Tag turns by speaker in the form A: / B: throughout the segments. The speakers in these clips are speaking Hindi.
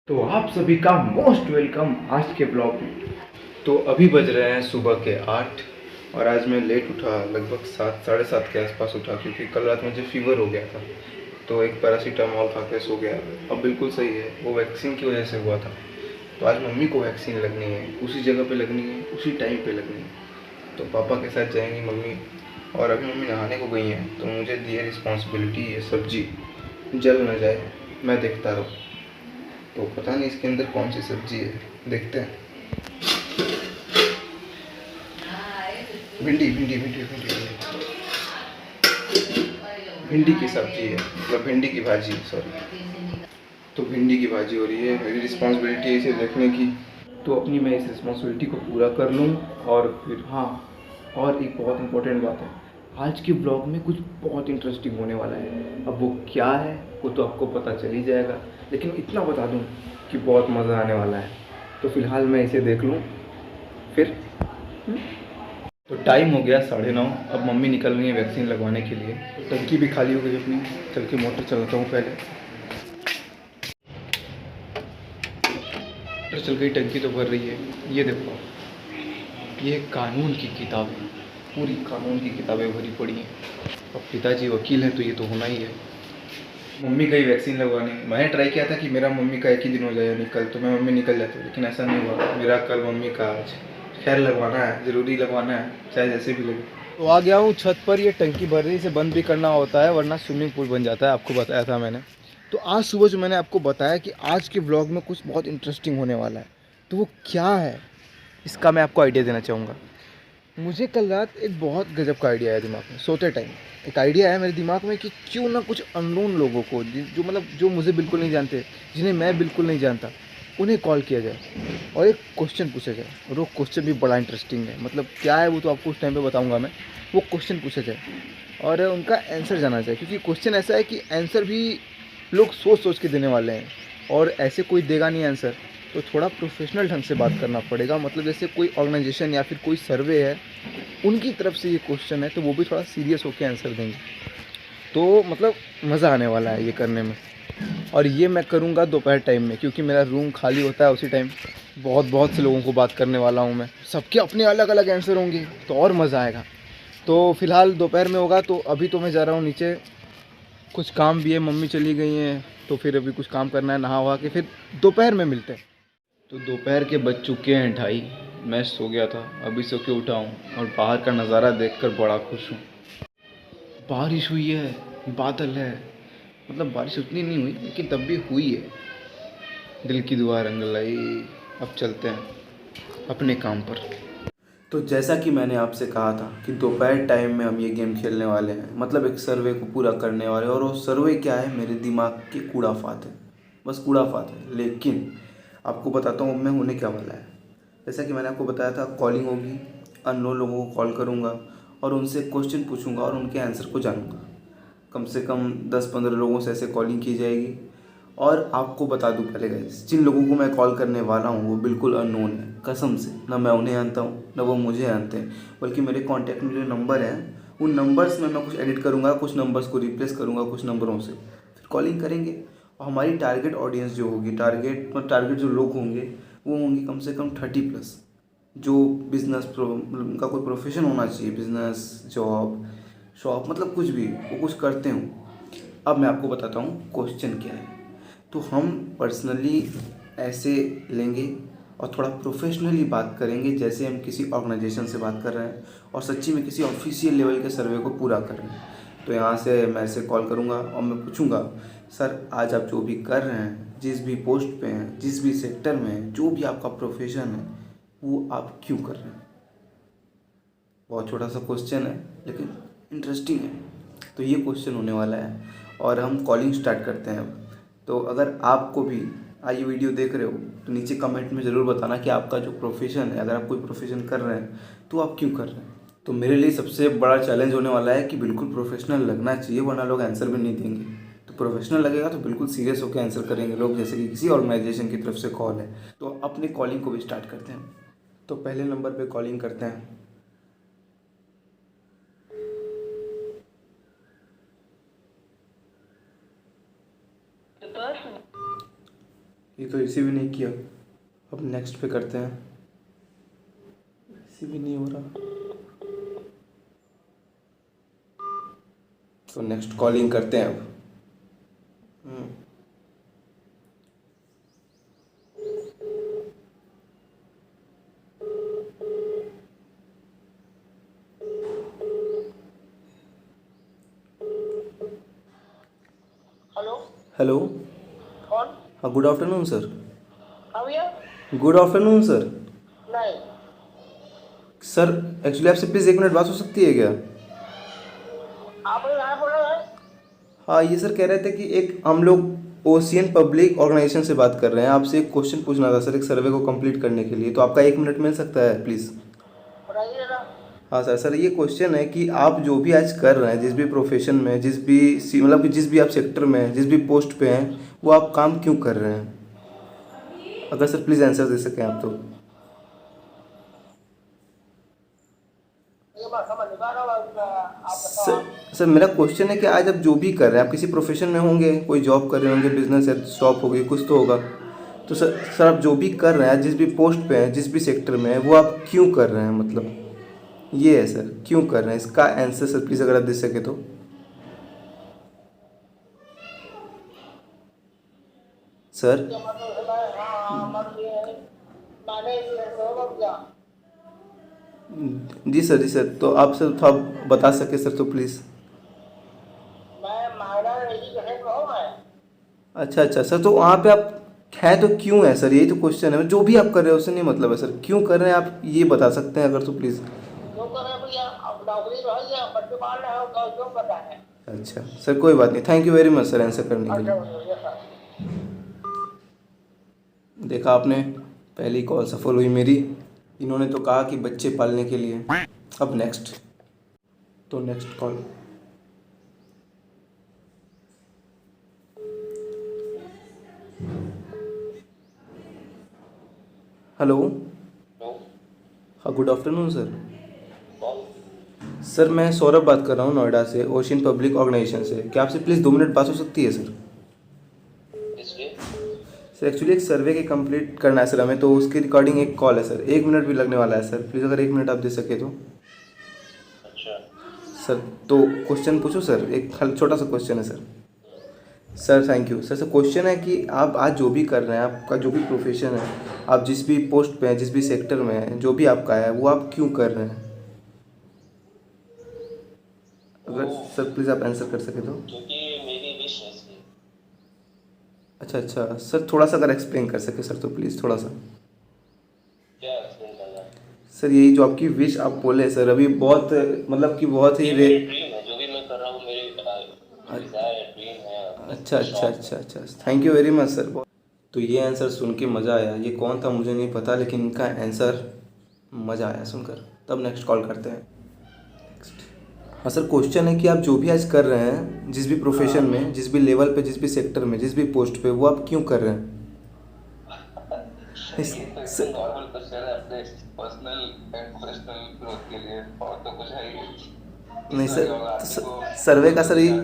A: तो आप सभी का मोस्ट वेलकम आज के ब्लॉग में। तो अभी बज रहे हैं सुबह के 8 और आज मैं लेट उठा, लगभग 7 साढ़े 7 के आसपास उठा, क्योंकि कल रात मुझे फीवर हो गया था। तो एक पैरासीटामोल खा के सो गया। अब बिल्कुल सही है, वो वैक्सीन की वजह से हुआ था। तो आज मम्मी को वैक्सीन लगनी है, उसी जगह पे लगनी है, उसी टाइम पे लगनी है। तो पापा के साथ जाएंगी मम्मी, और अभी मम्मी नहाने को गई हैं। तो मुझे दिए रिस्पॉन्सिबिलिटी, ये सब्जी जल न जाए मैं देखता रहूँ। तो पता नहीं इसके अंदर कौन सी सब्जी है, देखते हैं। भिंडी भिंडी भिंडी भिंडी भिंडी की सब्जी है, मतलब भिंडी की भाजी, सॉरी। तो भिंडी की भाजी हो रही है, मेरी रिस्पॉन्सिबिलिटी है इसे देखने की। तो अपनी मैं इस रिस्पॉन्सिबिलिटी को पूरा कर लूँ। और फिर हाँ, और एक बहुत इम्पोर्टेंट बात है, आज के ब्लॉग में कुछ बहुत इंटरेस्टिंग होने वाला है। अब वो क्या है वो तो आपको पता चल ही जाएगा, लेकिन इतना बता दूँ कि बहुत मज़ा आने वाला है। तो फिलहाल मैं इसे देख लूँ फिर। तो टाइम हो गया 9:30। अब मम्मी निकल रही है वैक्सीन लगवाने के लिए। तो टंकी भी खाली हो गई अपनी, चल के मोटर चलाता हूँ पहले। मोटर चल गई, टंकी तो भर रही है। ये देखो, ये कानून की किताबें, पूरी कानून की किताबें भरी पड़ी हैं। अब पिताजी वकील हैं तो ये तो होना ही है। मम्मी गई वैक्सीन लगवाने। मैंने ट्राई किया था कि मेरा मम्मी का एक ही दिन हो जाए, यानी कल, तो मैं मम्मी निकल जाती, लेकिन ऐसा नहीं हुआ। मेरा कल, मम्मी का आज। खैर लगवाना है, ज़रूरी लगवाना है, चाहे जैसे भी लगे। तो आ गया हूँ छत पर। ये टंकी भर रही, इसे बंद भी करना होता है वरना स्विमिंग पूल बन जाता है, आपको बताया था मैंने। तो आज सुबह जो मैंने आपको बताया कि आज के व्लॉग में कुछ बहुत इंटरेस्टिंग होने वाला है, तो वो क्या है इसका मैं आपको आइडिया देना चाहूँगा। मुझे कल रात एक बहुत गजब का आइडिया आया दिमाग में, सोते टाइम एक आइडिया आया मेरे दिमाग में कि क्यों ना कुछ अननोन लोगों को, जो मतलब जो मुझे बिल्कुल नहीं जानते, जिन्हें मैं बिल्कुल नहीं जानता, उन्हें कॉल किया जाए और एक क्वेश्चन पूछा जाए। और वो क्वेश्चन भी बड़ा इंटरेस्टिंग है, मतलब क्या है वो तो आपको उस टाइम पे बताऊंगा मैं। वो क्वेश्चन पूछा जाए और उनका आंसर जाना जाए, क्योंकि क्वेश्चन ऐसा है कि आंसर भी लोग सोच सोच के देने वाले हैं, और ऐसे कोई देगा नहीं आंसर। तो थोड़ा प्रोफेशनल ढंग से बात करना पड़ेगा, मतलब जैसे कोई ऑर्गेनाइजेशन या फिर कोई सर्वे है, उनकी तरफ से ये क्वेश्चन है, तो वो भी थोड़ा सीरियस होकर आंसर देंगे। तो मतलब मज़ा आने वाला है ये करने में। और ये मैं करूँगा दोपहर टाइम में, क्योंकि मेरा रूम खाली होता है उसी टाइम। बहुत बहुत से लोगों को बात करने वाला हूँ मैं, सबके अपने अलग अलग आंसर होंगे, तो और मज़ा आएगा। तो फिलहाल दोपहर में होगा। तो अभी तो मैं जा रहा हूँ नीचे, कुछ काम भी है, मम्मी चली गई हैं, तो फिर अभी कुछ काम करना है, नहा वहा के फिर दोपहर में मिलते हैं। तो दोपहर के बज चुके हैं 2:30। मैं सो गया था, अभी सो के उठा हूँ और बाहर का नज़ारा देखकर बड़ा खुश हूँ। बारिश हुई है, बादल है, मतलब बारिश उतनी नहीं हुई लेकिन तब भी हुई है। दिल की दुआ रंग लाई। अब चलते हैं अपने काम पर। तो जैसा कि मैंने आपसे कहा था कि दोपहर टाइम में हम ये गेम खेलने वाले हैं, मतलब एक सर्वे को पूरा करने वाले हैं। और वो सर्वे क्या है, मेरे दिमाग की कूड़ाफात है, बस कूड़ाफात है। लेकिन आपको बताता हूँ मैं होने क्या वाला है। जैसा कि मैंने आपको बताया था, कॉलिंग होगी, अननोन लोगों को कॉल करूँगा और उनसे क्वेश्चन पूछूंगा और उनके आंसर को जानूंगा। कम से कम 10-15 लोगों से ऐसे कॉलिंग की जाएगी। और आपको बता दूं पहले गाइस, जिन लोगों को मैं कॉल करने वाला हूँ वो बिल्कुल अननोन है, कसम से। ना मैं उन्हें जानता हूँ ना वो मुझे जानते हैं, बल्कि मेरे कॉन्टैक्ट में जो नंबर हैं उन नंबर्स में मैं कुछ एडिट करूँगा, कुछ नंबर्स को रिप्लेस करूँगा कुछ नंबरों से, फिर कॉलिंग करेंगे। और हमारी टारगेट ऑडियंस जो होगी, टारगेट जो लोग होंगे वो होंगे कम से कम 30+, जो बिज़नेस उनका कोई प्रोफेशन होना चाहिए, बिज़नेस, जॉब, शॉप, मतलब कुछ भी वो कुछ करते हो। अब मैं आपको बताता हूँ क्वेश्चन क्या है। तो हम पर्सनली ऐसे लेंगे और थोड़ा प्रोफेशनली बात करेंगे, जैसे हम किसी ऑर्गेनाइजेशन से बात कर रहे हैं और सच्ची में किसी ऑफिशियल लेवल के सर्वे को पूरा कर रहे हैं। तो यहाँ से मैं ऐसे कॉल करूँगा और मैं पूछूँगा, सर आज आप जो भी कर रहे हैं, जिस भी पोस्ट पे हैं, जिस भी सेक्टर में हैं, जो भी आपका प्रोफेशन है, वो आप क्यों कर रहे हैं। बहुत छोटा सा क्वेश्चन है लेकिन इंटरेस्टिंग है। तो ये क्वेश्चन होने वाला है और हम कॉलिंग स्टार्ट करते हैं अब। तो अगर आपको भी ये वीडियो देख रहे हो तो नीचे कमेंट में ज़रूर बताना कि आपका जो प्रोफेशन है, अगर आप कोई प्रोफेशन कर रहे हैं तो आप क्यों कर रहे हैं। तो मेरे लिए सबसे बड़ा चैलेंज होने वाला है कि बिल्कुल प्रोफेशनल लगना चाहिए, वरना लोग आंसर भी नहीं देंगे। तो प्रोफेशनल लगेगा तो बिल्कुल सीरियस होकर आंसर करेंगे लोग, जैसे कि किसी ऑर्गेनाइजेशन की तरफ से कॉल है। तो अपनी कॉलिंग को भी स्टार्ट करते हैं। तो पहले नंबर पर कॉलिंग करते हैं। ये तो रिसीव भी नहीं किया। अब नेक्स्ट पे करते हैं। रिसीव भी नहीं हो रहा, तो नेक्स्ट कॉलिंग करते हैं अब।
B: हेलो।
A: हेलो।
B: कौन?
A: हाँ, गुड आफ्टरनून सर।
B: हाँ भैया।
A: Good afternoon sir.
B: नहीं।
A: सर एक्चुअली आपसे प्लीज़ 1 मिनट बात हो सकती है क्या?
B: आप यहाँ बोल रहे हैं?
A: हाँ, ये सर कह रहे थे कि एक हम लोग ओशियन पब्लिक ऑर्गेनाइजेशन से बात कर रहे हैं। आपसे एक क्वेश्चन पूछना था सर, एक सर्वे को कंप्लीट करने के लिए। तो आपका 1 मिनट मिल सकता है प्लीज़?
B: बताइए जरा।
A: हाँ सर, ये क्वेश्चन है कि आप जो भी आज कर रहे हैं, जिस भी प्रोफेशन में, मतलब कि जिस भी आप सेक्टर में हैं, जिस भी पोस्ट पे हैं, वो आप काम क्यों कर रहे हैं? अगर सर प्लीज़ आंसर दे सकें आप तो।
B: ये बात समझ नहीं पा रहा हूँ। आप बताओ।
A: सर मेरा क्वेश्चन है कि आज आप जो भी कर रहे हैं, आप किसी प्रोफेशन में होंगे, कोई जॉब कर रहे होंगे, बिजनेस है, शॉप होगी, कुछ तो होगा। तो सर आप जो भी कर रहे हैं, जिस भी पोस्ट पे हैं, जिस भी सेक्टर में है, वो आप क्यों कर रहे हैं? मतलब ये है सर, क्यों कर रहे हैं, इसका आंसर सर प्लीज़ अगर आप दे सके तो। सर
B: ये मतलब है, हाँ मतलब ये है, मैंने ये करो क्या?
A: जी सर, तो आप सर थोड़ा बता सके सर तो प्लीज़।
B: मैं माइनर एजुकेशन में हूँ मैं।
A: अच्छा सर, तो वहाँ पे आप हैं तो क्यों है सर? यही तो क्वेश्चन है। जो भी आप कर रहे हो उससे नहीं मतलब है सर, क्यों कर रहे हैं आप ये बता सकते हैं अगर तो प्लीज़।
B: क्यों कर रहे हैं भैया? अब नौकरी में है या बच्चे पाल रहे हो तो क्यों कर रहे हैं?
A: अच्छा सर, कोई बात नहीं। Thank you very much sir answer करने के
B: अच्छा
A: लिए।
B: भैया सर।
A: देखा आपने, पहली कॉल सफल हुई मेरी। इन्होंने तो कहा कि बच्चे पालने के लिए। अब नेक्स्ट कॉल। हेलो। हाँ, गुड आफ्टरनून सर। सर मैं सौरभ बात कर रहा हूँ नोएडा से, ओशियन पब्लिक ऑर्गेनाइजेशन से। क्या आपसे प्लीज़ 2 मिनट बात हो सकती है सर? सर एक्चुअली एक सर्वे की कंप्लीट करना है सर हमें, तो उसके रिकॉर्डिंग एक कॉल है सर। 1 मिनट भी लगने वाला है सर, प्लीज़ अगर 1 मिनट आप दे सके तो।
B: अच्छा
A: सर तो क्वेश्चन पूछूं सर? एक छोटा सा क्वेश्चन है sir. Sir thank you sir. Question है कि आप आज जो भी कर रहे हैं, आपका जो भी प्रोफेशन है, आप जिस भी पोस्ट पे हैं, जिस भी सेक्टर में हैं, जो भी आपका है, वो आप क्यों कर रहे हैं? अगर सर प्लीज़ आप आंसर कर सके तो।
B: क्योंकि मेरी विश है इसकी।
A: अच्छा सर, थोड़ा सा अगर एक्सप्लेन कर सके सर तो प्लीज़ थोड़ा सा।
B: क्या एक्सप्लेन करना है?
A: सर यही जो आपकी विश आप बोले सर अभी, बहुत मतलब कि बहुत ही
B: मेरी ड्रीम है, जो भी मैं कर रहा हूँ मेरी डिजायर है, ड्रीम है।
A: अच्छा, thank you very much sir. तो ये आंसर सुन के मज़ा आया। ये कौन था मुझे नहीं पता, लेकिन इनका आंसर मज़ा आया सुनकर। तब नेक्स्ट कॉल करते हैं। हाँ सर, क्वेश्चन है कि आप जो भी आज कर रहे हैं, जिस भी प्रोफेशन में, जिस भी लेवल पे, जिस भी सेक्टर में, जिस भी पोस्ट पे, वो आप क्यों कर रहे हैं?
B: नॉर्मल क्वेश्चन है अपने पर्सनल एंड प्रोफेशनल ग्रोथ के लिए, और तो कुछ है ही
A: नहीं सर,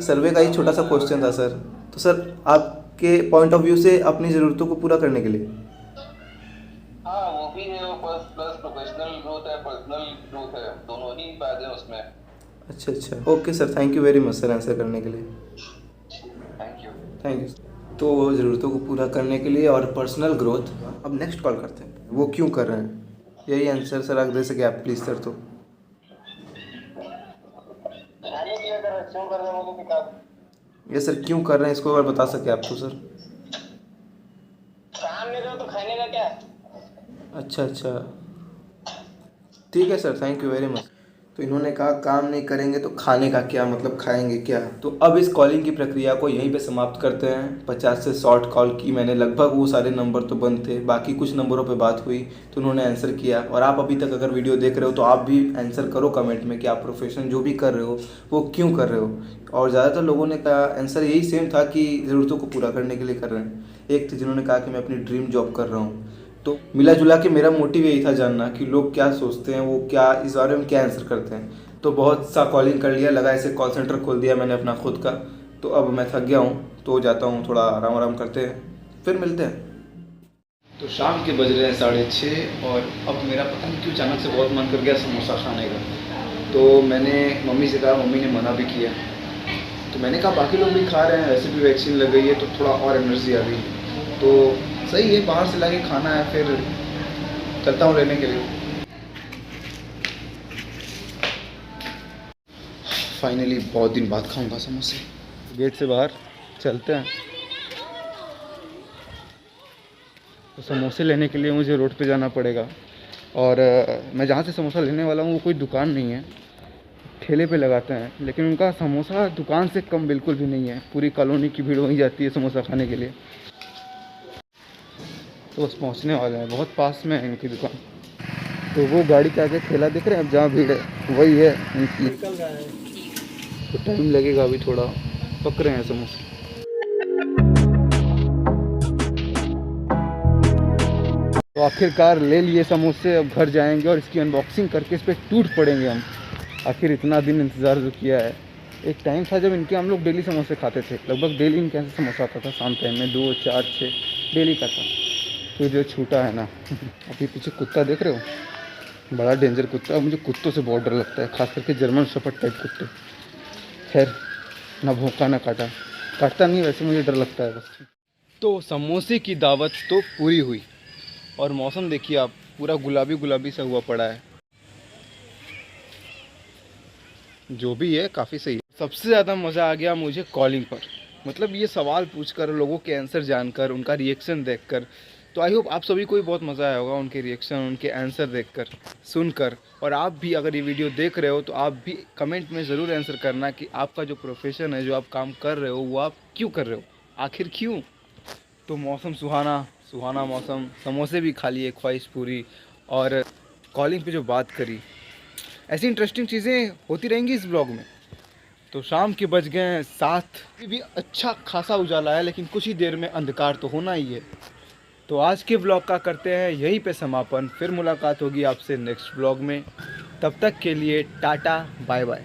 A: सर्वे का ही छोटा सा क्वेश्चन था सर। तो सर आपके पॉइंट ऑफ व्यू से अपनी ज़रूरतों को पूरा करने के लिए।
B: हाँ वो भी है, वो प्लस प्रोफेशनल ग्रोथ है, पर्सनल ग्रोथ है, दोनों ही फायदे हैं उसमें।
A: अच्छा okay sir, thank you very much sir answer करने के लिए। Thank you. तो ज़रूरतों को पूरा करने के लिए और पर्सनल ग्रोथ। अब नेक्स्ट कॉल करते हैं, वो क्यों कर रहे हैं, यही आंसर सर अगर दे सके आप प्लीज़ सर तो। ये सर क्यों कर रहे हैं, इसको अगर बता सके आप तो सर।
B: काम नहीं करो तो खाने का क्या?
A: अच्छा ठीक है sir, thank you very much. तो इन्होंने कहा काम नहीं करेंगे तो खाने का क्या, मतलब खाएंगे क्या? तो अब इस कॉलिंग की प्रक्रिया को यहीं पे समाप्त करते हैं। 50 से 100 कॉल की मैंने, लगभग वो सारे नंबर तो बंद थे, बाकी कुछ नंबरों पे बात हुई तो उन्होंने आंसर किया। और आप अभी तक अगर वीडियो देख रहे हो तो आप भी आंसर करो कमेंट में कि आप प्रोफेशन जो भी कर रहे हो वो क्यों कर रहे हो। और ज़्यादातर लोगों ने कहा, आंसर यही सेम था कि ज़रूरतों को पूरा करने के लिए कर रहे हैं। एक थे जिन्होंने कहा कि मैं अपनी ड्रीम जॉब कर रहा हूँ। तो मिला जुला के मेरा मोटिव यही था जानना कि लोग क्या सोचते हैं, वो क्या इस बारे में क्या आंसर करते हैं। तो बहुत सा कॉलिंग कर लिया, लगा ऐसे कॉल सेंटर खोल दिया मैंने अपना खुद का। तो अब मैं थक गया हूँ, तो जाता हूँ, थोड़ा आराम करते हैं, फिर मिलते हैं। तो शाम के बज रहे हैं 6:30 और अब मेरा पता नहीं क्यों अचानक से बहुत मन कर गया समोसा खाने का। तो मैंने मम्मी से कहा, मम्मी ने मना भी किया। तो मैंने कहा बाकी लोग भी खा रहे हैं, वैसे भी वैक्सीन लग गई है तो थोड़ा और एनर्जी आ गई, तो सही है, बाहर से लाके खाना है, फिर चलता हूँ लेने के लिए। फाइनली बहुत दिन बाद खाऊंगा समोसे। गेट से बाहर चलते हैं। तो समोसे लेने के लिए मुझे रोड पे जाना पड़ेगा, और मैं जहाँ से समोसा लेने वाला हूँ वो कोई दुकान नहीं है, ठेले पे लगाते हैं, लेकिन उनका समोसा दुकान से कम बिल्कुल भी नहीं है। पूरी कॉलोनी की भीड़ वहीं जाती है समोसा खाने के लिए। तो बस पहुँचने वाले हैं, बहुत पास में है इनकी दुकान। तो वो गाड़ी के आगे ठेला दिख रहे हैं, अब जहाँ भीड़ है वही है इनकी। तो टाइम लगेगा अभी थोड़ा, पक रहे हैं समोसे। तो आखिरकार ले लिए समोसे, अब घर जाएंगे और इसकी अनबॉक्सिंग करके इस पर टूट पड़ेंगे हम। आखिर इतना दिन इंतज़ार जो किया है। एक टाइम था जब इनके हम लोग डेली समोसे खाते थे, लगभग डेली इनके यहाँ से समोसा आता था, शाम टाइम में 2, 4, 6 डेली का था। तो जो छूटा है ना अभी पीछे कुत्ता देख रहे हो, बड़ा डेंजर कुत्ता है। मुझे कुत्तों से बहुत डर लगता है, खास करके जर्मन शेफर्ड टाइप कुत्ते। खैर, ना भौंका ना काटा, काटता नहीं, वैसे मुझे डर लगता है बस। तो समोसे की दावत तो पूरी हुई, और मौसम देखिए आप, पूरा गुलाबी गुलाबी सा हुआ पड़ा है। जो भी है काफ़ी सही है। सबसे ज़्यादा मज़ा आ गया मुझे कॉलिंग पर, मतलब ये सवाल पूछकर, लोगों के आंसर जानकर, उनका रिएक्शन देखकर। तो आई होप आप सभी को भी बहुत मज़ा आया होगा उनके रिएक्शन, उनके आंसर देखकर, सुनकर। और आप भी अगर ये वीडियो देख रहे हो तो आप भी कमेंट में ज़रूर आंसर करना कि आपका जो प्रोफेशन है, जो आप काम कर रहे हो, वो आप क्यों कर रहे हो, आखिर क्यों। तो मौसम सुहाना सुहाना मौसम, समोसे भी खा लिए, ख्वाहिश पूरी, और कॉलिंग पे जो बात करी, ऐसी इंटरेस्टिंग चीज़ें होती रहेंगी इस ब्लॉग में। तो शाम के बज गए हैं 7, भी अच्छा खासा उजाला है, लेकिन कुछ ही देर में अंधकार तो होना ही है। तो आज के ब्लॉग का करते हैं यहीं पे समापन, फिर मुलाकात होगी आपसे नेक्स्ट ब्लॉग में। तब तक के लिए टाटा बाय बाय।